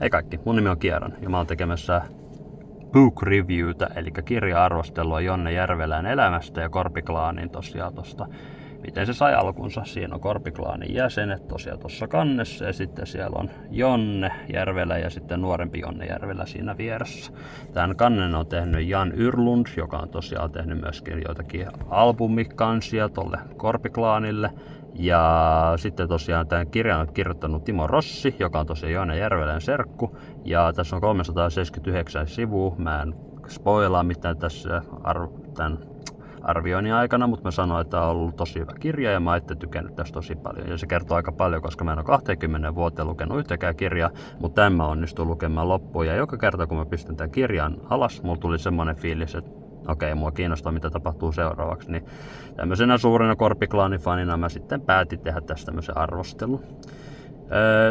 Hei kaikki, mun nimi on Kieran ja mä oon tekemässä book reviewtä, eli kirja-arvostelua Jonne Järvelän elämästä ja Korpiklaanin tosiaan tosta, miten se sai alkunsa. Siinä on Korpiklaanin jäsenet tosiaan tuossa kannessa ja sitten siellä on Jonne Järvelä ja sitten nuorempi Jonne Järvelä siinä vieressä. Tämän kannen on tehnyt Jan Yrlund, joka on tosiaan tehnyt myöskin joitakin albumikansia tolle Korpiklaanille. Ja sitten tosiaan tämän kirjan on kirjoittanut Timo Rossi, joka on tosiaan Jonne Järvelän serkku. Ja tässä on 379 sivua. Mä en spoilaa mitään tässä tämän arvioinnin aikana, mutta mä sanoin, että on ollut tosi hyvä kirja ja mä oon itse tykännyt tästä tosi paljon. Ja se kertoo aika paljon, koska mä en ole 20 vuoteen lukenut yhtäkään kirjaa, mutta tämän mä onnistuin lukemaan loppuun. Ja joka kerta kun mä pistän tämän kirjan alas, mulla tuli semmoinen fiilis, että okei, mua kiinnostaa mitä tapahtuu seuraavaksi, niin tämmöisenä suurena Korpiklaani-fanina mä sitten päätin tehdä tästä tämmöisen arvostelun.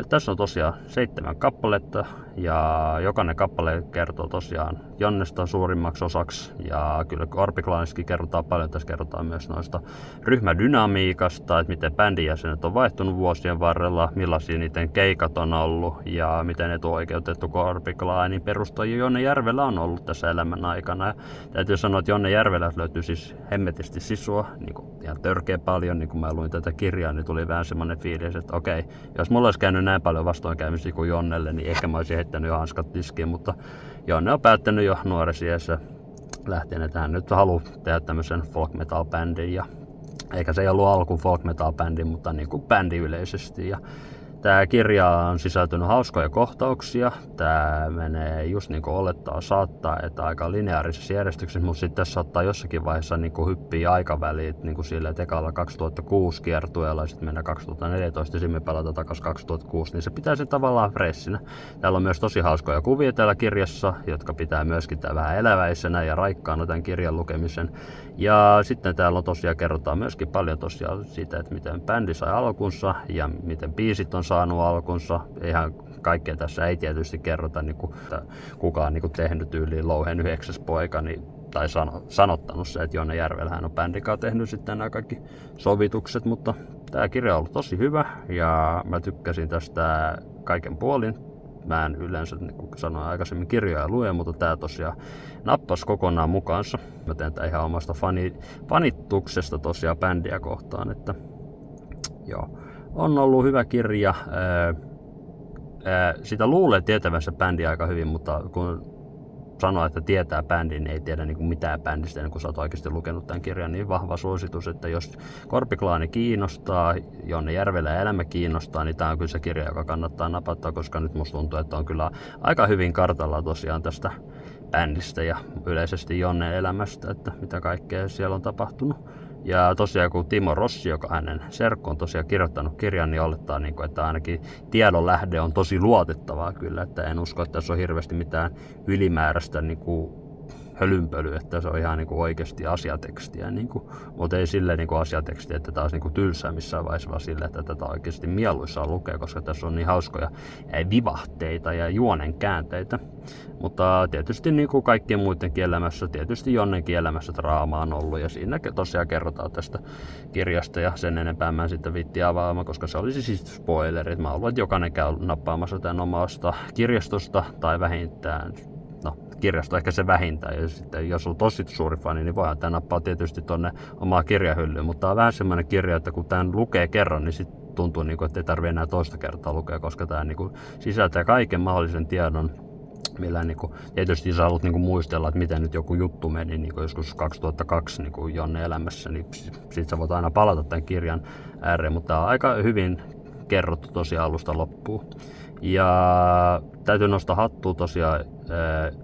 Tässä on tosiaan 7 kappaletta ja jokainen kappale kertoo tosiaan Jonnesta suurimmaksi osaksi ja kyllä Korpiklaanissakin kerrotaan paljon. Tässä kerrotaan myös noista ryhmädynamiikasta, että miten bändin jäsenet on vaihtunut vuosien varrella, millaisia niiden keikat on ollut ja miten etuoikeutettu Korpiklaanin perustaja Jonne Järvelä on ollut tässä elämän aikana. Ja täytyy sanoa, että Jonne Järvelä löytyy siis hemmetisti sisua, niin kuin ihan törkeä paljon. Niin kun mä luin tätä kirjaa, niin tuli vähän semmoinen fiilis, että okei, jos mulla olisi käynyt näin paljon vastoinkäymisiä kuin Jonnelle, niin ehkä mä olisin heittänyt jo hanskat tiskiin, mutta Jonne on päättänyt jo nuoressa iässä lähtien, että hän nyt haluaa tehdä tämmöisen folk metal bändin, ja eikä se ei ollut alkuun folk metal bändi, mutta niin kuin bändi yleisesti. Ja tämä kirja on sisältynyt hauskoja kohtauksia. Tämä menee just niin kuin olettaa saattaa, että aika lineaarisessa järjestyksessä, mutta sitten tässä saattaa jossakin vaiheessa niin kuin hyppiä aikaväliin, niin kuin sille, että ekalla 2006 kiertueella ja sitten mennään 2014 ja sitten me palataan takaisin 2006, niin se pitää sen tavallaan freshinä. Täällä on myös tosi hauskoja kuvia täällä kirjassa, jotka pitää myöskin tää vähän eläväisenä ja raikkaana tämän kirjan lukemisen. Ja sitten täällä on tosiaan kerrotaan myöskin paljon tosiaan siitä, että miten bändi sai alkunsa ja miten biisit on saanut alkunsa. Ihan kaikkea tässä ei tietysti kerrota, niin kuin, kuka on niin kuin tehnyt yli Louhen 9. poika, niin, tai sanottanut se, että Jonne Järvelähän on bändikaan tehnyt sitten nämä kaikki sovitukset, mutta tämä kirja on ollut tosi hyvä ja mä tykkäsin tästä kaiken puolin. Mä en yleensä, niin kuin sanoin aikaisemmin, kirjoja lue, mutta tää tosiaan nappasi kokonaan mukaansa. Mä teen tää ihan omasta fanituksesta tosiaan bändiä kohtaan, että joo. On ollut hyvä kirja. Sitä luulee tietävänsä bändiä aika hyvin, mutta kun sanoo, että tietää bändin, niin ei tiedä niin kuin mitään bändistä, niin kun sä oot oikeasti lukenut tämän kirjan, niin vahva suositus, että jos Korpiklaani kiinnostaa, Jonne Järvelän elämä kiinnostaa, niin tämä on kyllä se kirja, joka kannattaa napata, koska nyt musta tuntuu, että on kyllä aika hyvin kartalla tosiaan tästä bändistä ja yleisesti Jonnen elämästä, että mitä kaikkea siellä on tapahtunut. Ja tosiaan kun Timo Rossi, joka hänen serkku on tosiaan kirjoittanut kirjan, niin olettaa, että ainakin tiedon lähde on tosi luotettavaa kyllä, että en usko, että tässä on hirveästi mitään ylimääräistä hölynpölyä, että se on ihan oikeasti asiatekstiä, mutta ei silleen asiatekstiä, että tämä olisi tylsää missään vaiheessa, vaan sille, että tätä oikeasti mieluissaan lukea, koska tässä on niin hauskoja vivahteita ja juonen käänteitä. Mutta tietysti niin kuin kaikkien muidenkin elämässä, tietysti Jonnenkin elämässä draama on ollut ja siinä tosiaan kerrotaan tästä kirjasta ja sen enempää mä en sitten viitti avaamaan, koska se olisi siis spoileri. Mä haluan, että jokainen käy nappaamassa tämän omasta kirjastosta tai vähintään, kirjasto ehkä se vähintään, ja sitten jos on tosi suuri fani, niin voihan tämä nappaa tietysti tuonne omaa kirjahyllyyn, mutta tämä on vähän semmoinen kirja, että kun tämän lukee kerran, niin sitten tuntuu, että ei tarvitse enää toista kertaa lukea, koska tämä sisältää kaiken mahdollisen tiedon, millä tietysti sä haluat muistella, että miten nyt joku juttu meni joskus 2002 Jonne elämässä, niin sit sä voit aina palata tämän kirjan ääreen, mutta tämä on aika hyvin kerrottu tosiaan alusta loppuun. Ja täytyy nostaa hattua tosiaan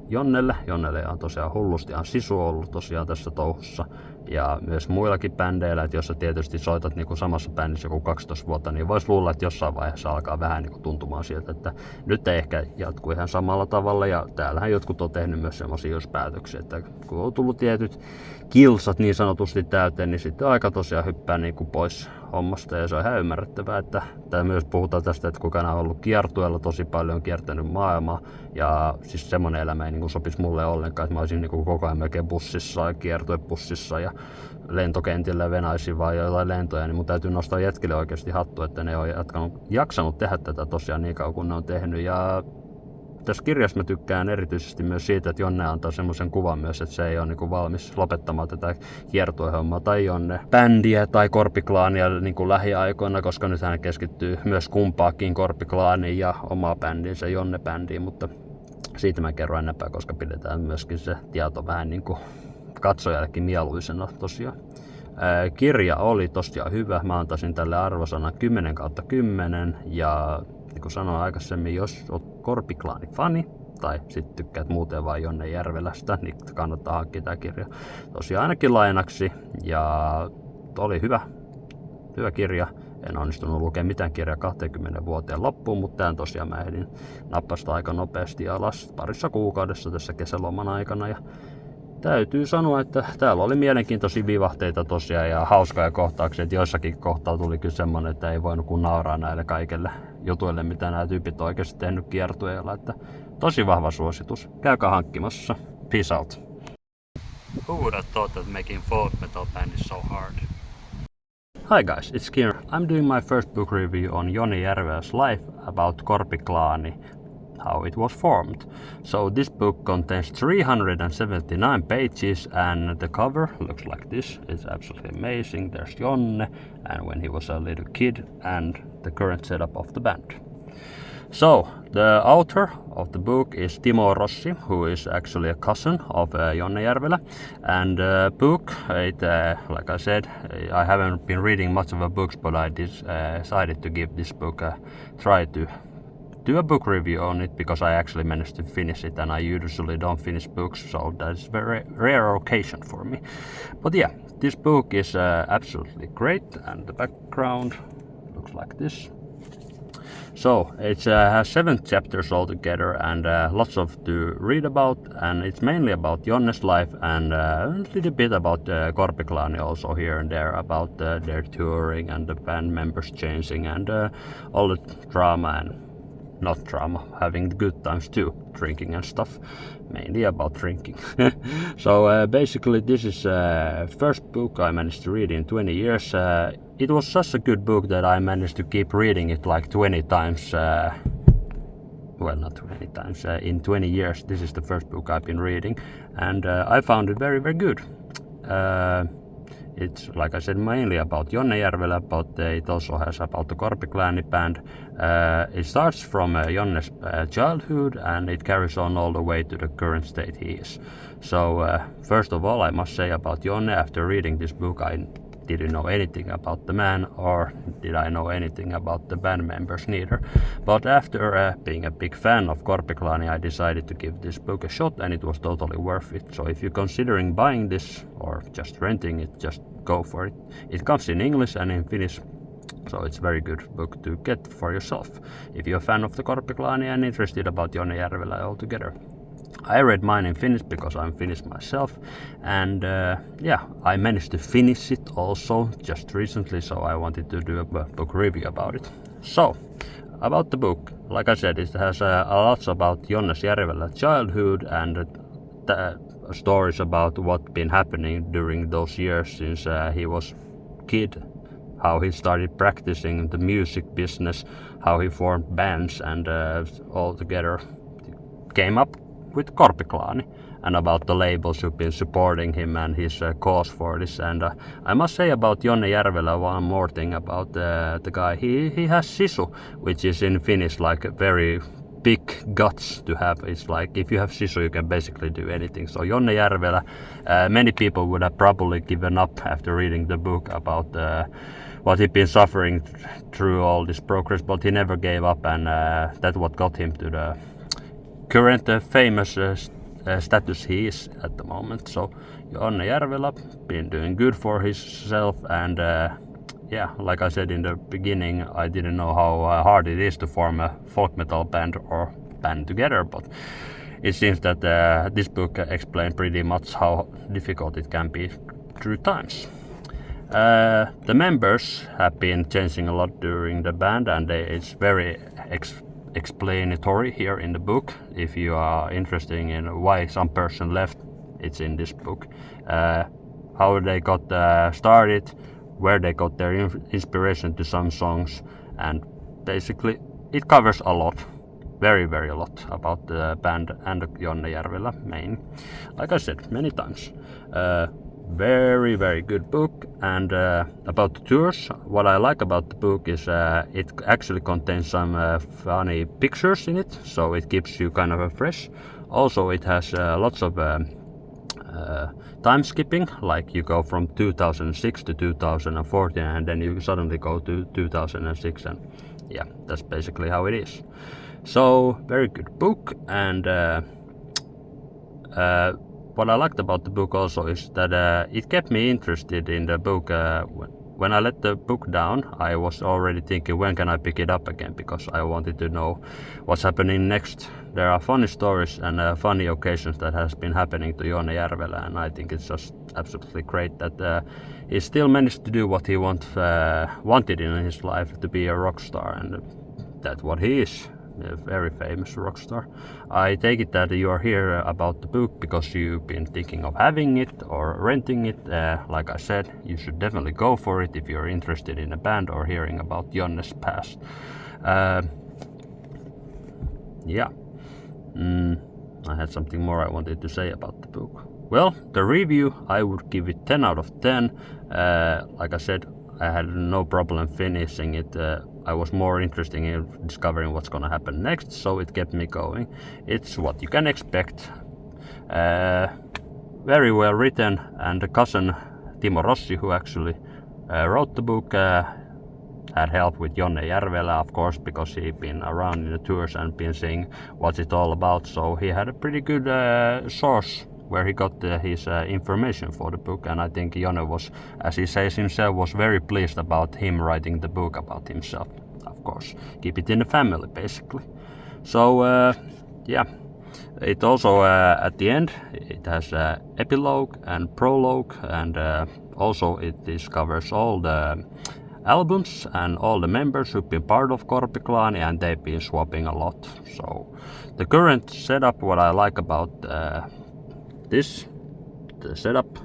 Jonnelle. Jonnelle on tosiaan hullusti sisu ollut tosiaan tässä touhussa. Ja myös muillakin bändeillä, että jos sä tietysti soitat samassa bändissä joku 12 vuotta, niin vois luulla, että jossain vaiheessa alkaa vähän tuntumaan siltä, että nyt ei ehkä jatku ihan samalla tavalla. Ja täällähän jotkut on tehnyt myös semmoisia päätöksiä, että kun on tullut tietyt kilsat niin sanotusti täyteen, niin sitten aika tosiaan hyppää pois hommasta. Ja se on ihan ymmärrettävää, että myös puhutaan tästä, että kukaan on ollut kiertueella tosi paljon, kiertänyt maailmaa. Ja siis semmoinen elämä ei sopisi mulle ollenkaan, että mä olisin koko ajan melkein bussissa, kiertuebussissa ja lentokentillä venaisin vaan jotain lentoja, niin mun täytyy nostaa jätkille oikeasti hattu, että ne on jaksanut tehdä tätä tosiaan niin kauan kuin ne on tehnyt. Ja tässä kirjassa mä tykkään erityisesti myös siitä, että Jonne antaa semmoisen kuvan myös, että se ei ole niin valmis lopettamaan tätä kiertuehommaa tai Jonne bändiä tai Korpiklaania niin lähiaikoina, koska nyt hän keskittyy myös kumpaakin Korpiklaaniin ja omaa bändinsä Jonne-bändiin, mutta siitä mä kerron enempää, koska pidetään myöskin se tieto vähän niin kuin katsojallekin mieluisena tosiaan. Kirja oli tosiaan hyvä. Mä antaisin tälle arvosanan 10/10 ja niin kuin sanoin aikaisemmin, jos olet Korpiklaani-fani tai sitten tykkäät muuten vain Jonne Järvelästä, niin kannattaa hankkia tämä kirja tosiaan ainakin lainaksi ja oli hyvä kirja. En onnistunut lukemaan mitään kirjaa 20 vuoteen loppuun, mutta tämän tosiaan mä ehdin nappasta aika nopeasti alas parissa kuukaudessa tässä kesäloman aikana. Ja täytyy sanoa, että täällä oli mielenkiintoisia vivahteita tosiaan ja hauskoja kohtauksia. Että joissakin kohtaa tuli kyllä semmoinen, että ei voinut kuin nauraa näille kaikille jutuille, mitä nämä tyypit on oikeasti tehnyt kiertueella. Että tosi vahva suositus. Käykää hankkimassa. Peace out. Who would have thought that making folk metal band is so hard? Hi guys, it's Kir. I'm doing my first book review on Jonne Järvelä's life about Korpiklaani, how it was formed. So this book contains 379 pages and the cover looks like this. It's absolutely amazing. There's Jonne and when he was a little kid and the current setup of the band. So, the author of the book is Timo Rossi, who is actually a cousin of Jonne Järvelä. And the book, like I said, I haven't been reading much of the books, but I decided to give this book a try to do a book review on it because I actually managed to finish it, and I usually don't finish books, so that's a very rare occasion for me. But yeah, this book is absolutely great, and the background looks like this. So it has 7 chapters altogether and lots of to read about, and it's mainly about Jonne's life and a little bit about Korpiklaani also here and there, about their touring and the band members changing and all the drama and not drama, having good times too, drinking and stuff, mainly about drinking. So basically this is first book I managed to read in 20 years. It was such a good book that I managed to keep reading it like 20 times. Well, not 20 times. In 20 years, this is the first book I've been reading, and I found it very, very good. It's, like I said, mainly about Jonne Järvelä, but it also has about the Korpiklaani band. It starts from Jonne's childhood and it carries on all the way to the current state he is. So, first of all, I must say about Jonne, after reading this book, I didn't know anything about the man, or did I know anything about the band members neither. But after being a big fan of Korpiklaani, I decided to give this book a shot, and it was totally worth it. So if you're considering buying this or just renting it, just go for it. It comes in English and in Finnish, so it's a very good book to get for yourself if you're a fan of the Korpiklaani and interested about Jonne Järvelä altogether. I read mine in Finnish because I'm Finnish myself, and yeah, I managed to finish it also just recently, so I wanted to do a book review about it. So, about the book, like I said, it has a lot about Jonne Järvelän childhood and stories about what's been happening during those years since he was a kid, how he started practicing the music business, how he formed bands, and all together came up with Korpiklaani, and about the labels who've been supporting him and his cause for this. And I must say about Jonne Järvelä one more thing about the guy. He has sisu, which is in Finnish like a very big guts to have. It's like if you have sisu, you can basically do anything. So Jonne Järvelä, many people would have probably given up after reading the book about what he'd been suffering through all this progress, but he never gave up, and that's what got him to the current famous status he is at the moment. So Jonne Järvelä been doing good for himself, and yeah, like I said in the beginning, I didn't know how hard it is to form a folk metal band or band together, but it seems that this book explains pretty much how difficult it can be through times. The members have been changing a lot during the band, and it's very explanatory here in the book. If you are interested in why some person left, it's in this book. How they got started, where they got their inspiration to some songs, and basically it covers a lot. very, very a lot about the band and Jonne Järvelä main. Like I said many times, very, very good book. And about the tours, what I like about the book is it actually contains some funny pictures in it, so it keeps you kind of fresh. Also, it has lots of time skipping, like you go from 2006 to 2014 and then you suddenly go to 2006, and yeah, that's basically how it is. So very good book. And what I liked about the book also is that it kept me interested in the book. When I let the book down, I was already thinking, when can I pick it up again, because I wanted to know what's happening next. There are funny stories and funny occasions that has been happening to Jonne Järvelä, and I think it's just absolutely great that he still managed to do what he wanted in his life, to be a rock star, and that's what he is. A very famous rock star. I take it that you are here about the book because you've been thinking of having it or renting it. Like I said, you should definitely go for it if you're interested in a band or hearing about Jonne's past. Yeah. I had something more I wanted to say about the book. Well, the review, I would give it 10 out of 10. Like I said, I had no problem finishing it. I was more interested in discovering what's gonna happen next, so it kept me going. It's what you can expect. Very well written, and the cousin Timo Rossi, who actually wrote the book, had help with Jonne Järvelä, of course, because he'd been around in the tours and been seeing what's it all about. So he had a pretty good source where he got his information for the book, and I think Jonne was, as he says himself, was very pleased about him writing the book about himself. Of course, keep it in the family, basically. So yeah, it also at the end it has epilogue and prologue, and also it discovers all the albums and all the members who've been part of Korpiklaani, and they've been swapping a lot. So the current setup, what I like about the setup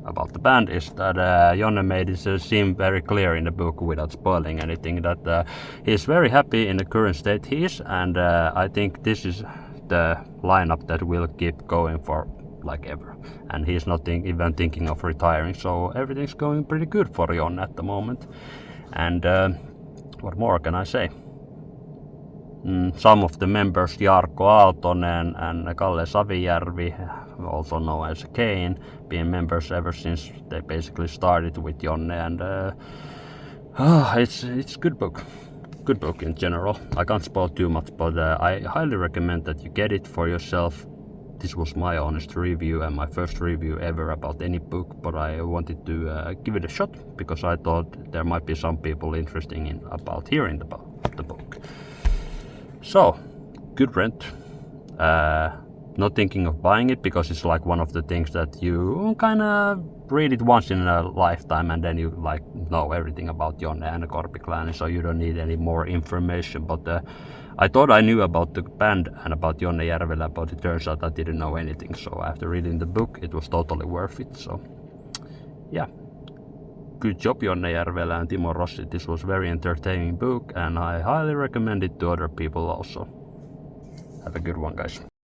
about the band is that Jonne made it seem very clear in the book without spoiling anything that he's very happy in the current state he is, and I think this is the lineup that will keep going for like ever, and he's not even thinking of retiring, so everything's going pretty good for Jonne at the moment. And what more can I say? Some of the members, Jarkko Aaltonen and Kalle Savijärvi, also known as Kane, been members ever since they basically started with Jonne, and it's good book. Good book in general. I can't spoil too much, but I highly recommend that you get it for yourself. This was my honest review and my first review ever about any book, but I wanted to give it a shot because I thought there might be some people interested in about hearing about the book. So, good rent. Not thinking of buying it because it's like one of the things that you kind of read it once in a lifetime and then you like know everything about Jonne and Korpiklaani, so you don't need any more information. But I thought I knew about the band and about Jonne Järvelä, but it turns out I didn't know anything. So after reading the book, it was totally worth it. So yeah, good job Jonne Järvelä and Timo Rossi. This was very entertaining book, and I highly recommend it to other people also. Have a good one, guys.